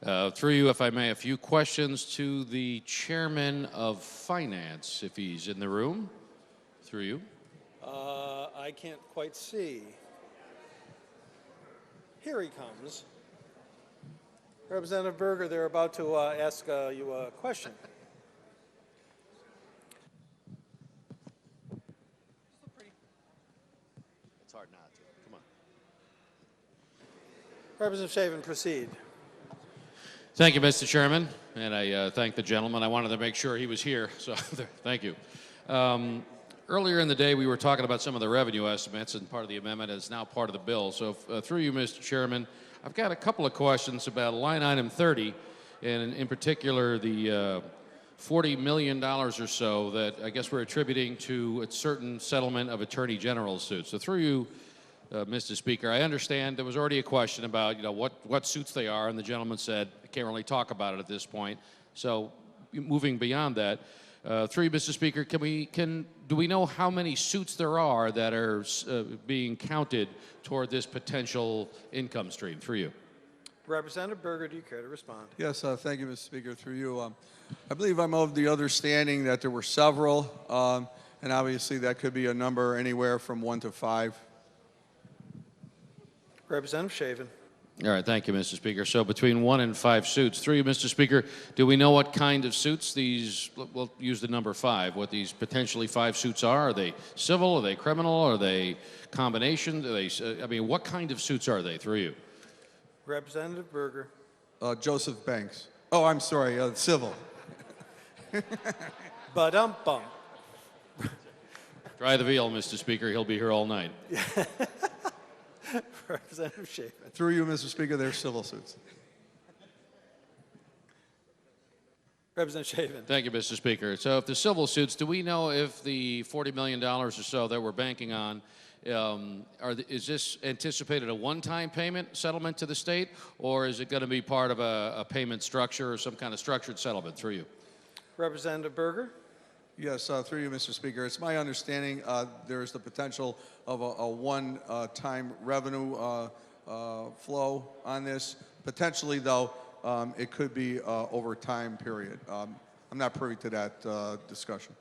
Through you, if I may, a few questions to the Chairman of Finance, if he's in the room. Through you. I can't quite see. Here he comes. Representative Berger, they're about to ask you a question. It's hard not to. Come on. Representative Shaban, proceed. Thank you, Mr. Chairman, and I thank the gentleman. I wanted to make sure he was here, so thank you. Earlier in the day, we were talking about some of the revenue estimates, and part of the amendment is now part of the bill. So through you, Mr. Chairman, I've got a couple of questions about line item 30, and in particular the $40 million or so that I guess we're attributing to a certain settlement of attorney general suits. So through you, Mr. Speaker, I understand there was already a question about what suits they are, and the gentleman said I can't really talk about it at this point. So moving beyond that, through you, Mr. Speaker, do we know how many suits there are that are being counted toward this potential income stream? Through you. Representative Berger, do you care to respond? Yes, thank you, Mr. Speaker. Through you, I believe I'm of the understanding that there were several, and obviously that could be a number anywhere from 1 to 5. Representative Shaban. All right, thank you, Mr. Speaker. So between 1 and 5 suits. Through you, Mr. Speaker, do we know what kind of suits these, we'll use the number 5, what these potentially 5 suits are? Are they civil? Are they criminal? Are they combination? Are they, I mean, what kind of suits are they? Through you. Representative Berger. Joseph Banks. Oh, I'm sorry, civil. Ba-dum-bum. Try the veal, Mr. Speaker. He'll be here all night. Representative Shaban. Through you, Mr. Speaker, they're civil suits. Representative Shaban. Thank you, Mr. Speaker. So if the civil suits, do we know if the $40 million or so that we're banking on, is this anticipated a one-time payment settlement to the state, or is it going to be part of a payment structure or some kind of structured settlement? Through you. Representative Berger. Yes, through you, Mr. Speaker. It's my understanding there is the potential of a one-time revenue flow on this. Potentially, though, it could be over time period. I'm not privy to that discussion.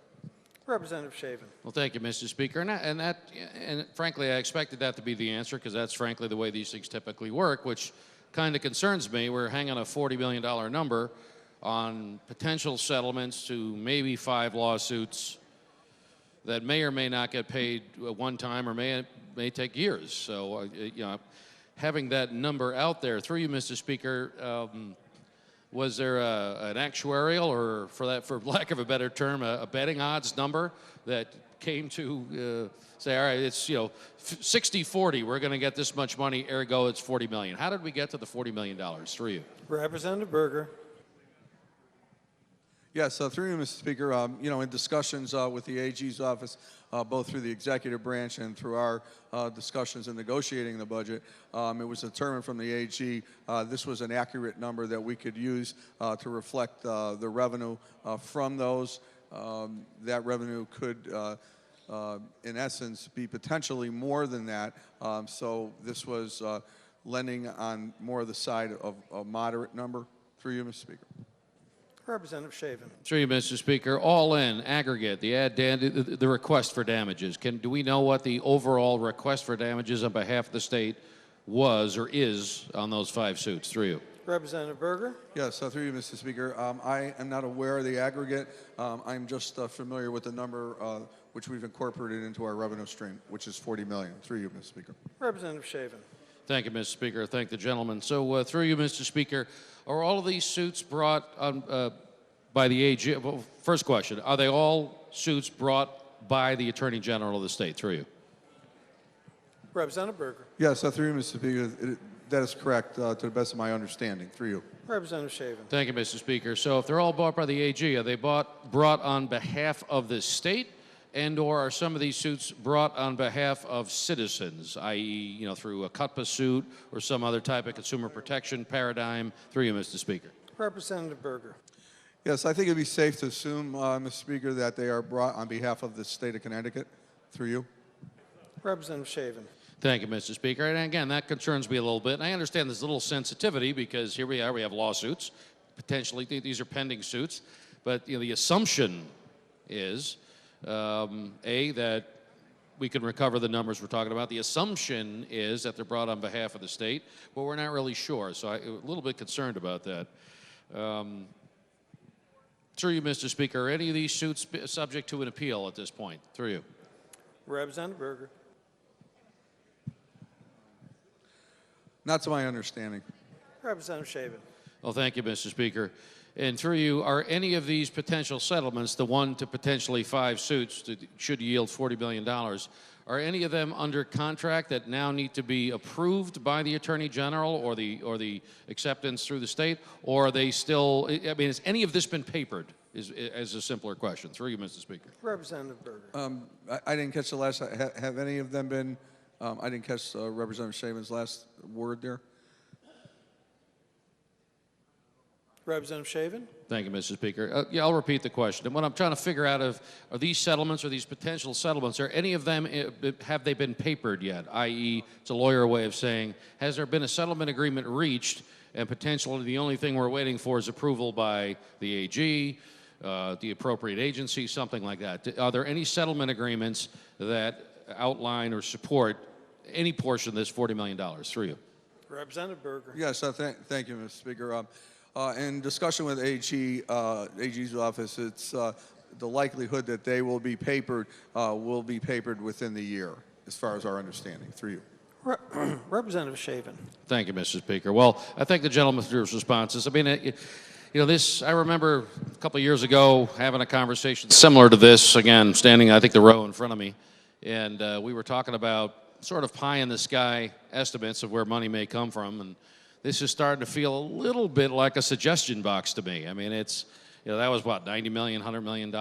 Representative Shaban. Well, thank you, Mr. Speaker. And frankly, I expected that to be the answer because that's frankly the way these things typically work, which kind of concerns me. We're hanging a $40 million number on potential settlements to maybe 5 lawsuits that may or may not get paid one time or may take years. So, having that number out there, through you, Mr. Speaker, was there an actuarial or, for lack of a better term, a betting odds number that came to say, all right, it's 60-40, we're going to get this much money, ergo it's $40 million. How did we get to the $40 million? Through you. Representative Berger. Yes, through you, Mr. Speaker, in discussions with the AG's office, both through the executive branch and through our discussions in negotiating the budget, it was determined from the AG this was an accurate number that we could use to reflect the revenue from those. That revenue could, in essence, be potentially more than that. So this was lending on more of the side of a moderate number. Through you, Mr. Speaker. Representative Shaban. Through you, Mr. Speaker. All in, aggregate, the request for damages. Do we know what the overall request for damages on behalf of the state was or is on those 5 suits? Through you. Representative Berger. Yes, through you, Mr. Speaker. I am not aware of the aggregate. I'm just familiar with the number which we've incorporated into our revenue stream, which is $40 million. Through you, Mr. Speaker. Representative Shaban. Thank you, Mr. Speaker. I thank the gentleman. So through you, Mr. Speaker, are all of these suits brought on, by the AG? Well, first question, are they all suits brought by the Attorney General of the state? Through you. Representative Berger. Yes, through you, Mr. Speaker. That is correct to the best of my understanding. Through you. Representative Shaban. Thank you, Mr. Speaker. So if they're all bought by the AG, are they brought on behalf of the state, and or are some of these suits brought on behalf of citizens, i.e., through a CUTPA suit or some other type of consumer protection paradigm? Through you, Mr. Speaker. Representative Berger. Yes, I think it'd be safe to assume, Mr. Speaker, that they are brought on behalf of the state of Connecticut. Through you. Representative Shaban. Thank you, Mr. Speaker. And again, that concerns me a little bit. And I understand there's a little sensitivity because here we are, we have lawsuits. Potentially, these are pending suits. But the assumption is, that we can recover the numbers we're talking about. The assumption is that they're brought on behalf of the state, but we're not really sure. So I'm a little bit concerned about that. Through you, Mr. Speaker, are any of these suits subject to an appeal at this point? Through you. Representative Berger. Not to my understanding. Representative Shaban. Well, thank you, Mr. Speaker. And through you, are any of these potential settlements, the 1 to potentially 5 suits that should yield $40 billion, are any of them under contract that now need to be approved by the Attorney General or the acceptance through the state, or are they still? I mean, has any of this been papered? Is a simpler question. Through you, Mr. Speaker. Representative Berger. I didn't catch the last. Have any of them been? I didn't catch Representative Shaban's last word there. Representative Shaban. Thank you, Mr. Speaker. Yeah, I'll repeat the question. And what I'm trying to figure out are these settlements or these potential settlements, are any of them, have they been papered yet? I.e., it's a lawyer way of saying, has there been a settlement agreement reached and potentially the only thing we're waiting for is approval by the AG, the appropriate agency, something like that? Are there any settlement agreements that outline or support any portion of this $40 million? Through you. Representative Berger. Yes, thank you, Mr. Speaker. In discussion with AG's office, it's the likelihood that they will be papered within the year, as far as our understanding. Through you. Representative Shaban. Thank you, Mr. Speaker. Well, I thank the gentleman for his responses. I mean, I remember a couple of years ago having a conversation similar to this, again, standing, I think, the row in front of me, and we were talking about sort of pie-in-the-sky estimates of where money may come from, and this is starting to feel a little bit like a suggestion box to me. I mean, it's, that was what, $90 million, $100 million,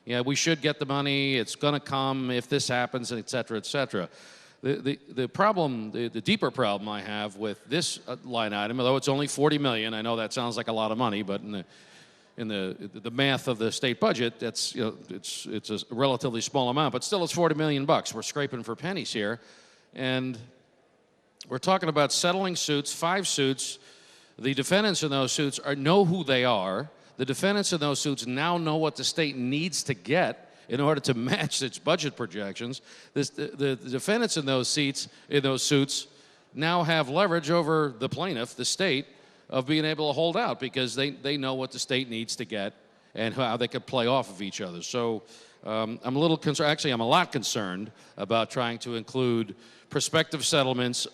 and we should get the money, it's going to come if this happens, and et cetera, et cetera. The problem, the deeper problem I have with this line item, although it's only $40 million, I know that sounds like a lot of money, but in the math of the state budget, that's it's a relatively small amount, but still it's $40 million. We're scraping for pennies here, and we're talking about settling suits, 5 suits. The defendants in those suits know who they are. The defendants in those suits now know what the state needs to get in order to match its budget projections. The defendants in those suits now have leverage over the plaintiff, the state, of being able to hold out because they know what the state needs to get and how they could play off of each other. So I'm a little concerned. Actually, I'm a lot concerned about trying to include prospective settlements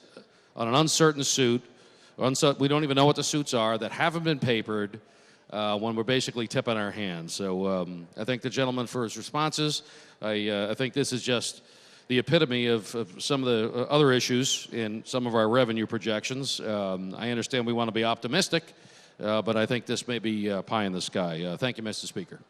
on an uncertain suit. We don't even know what the suits are that haven't been papered when we're basically tipping our hands. So I thank the gentleman for his responses. I think this is just the epitome of some of the other issues in some of our revenue projections. I understand we want to be optimistic, but I think this may be pie in the sky. Thank you, Mr. Speaker.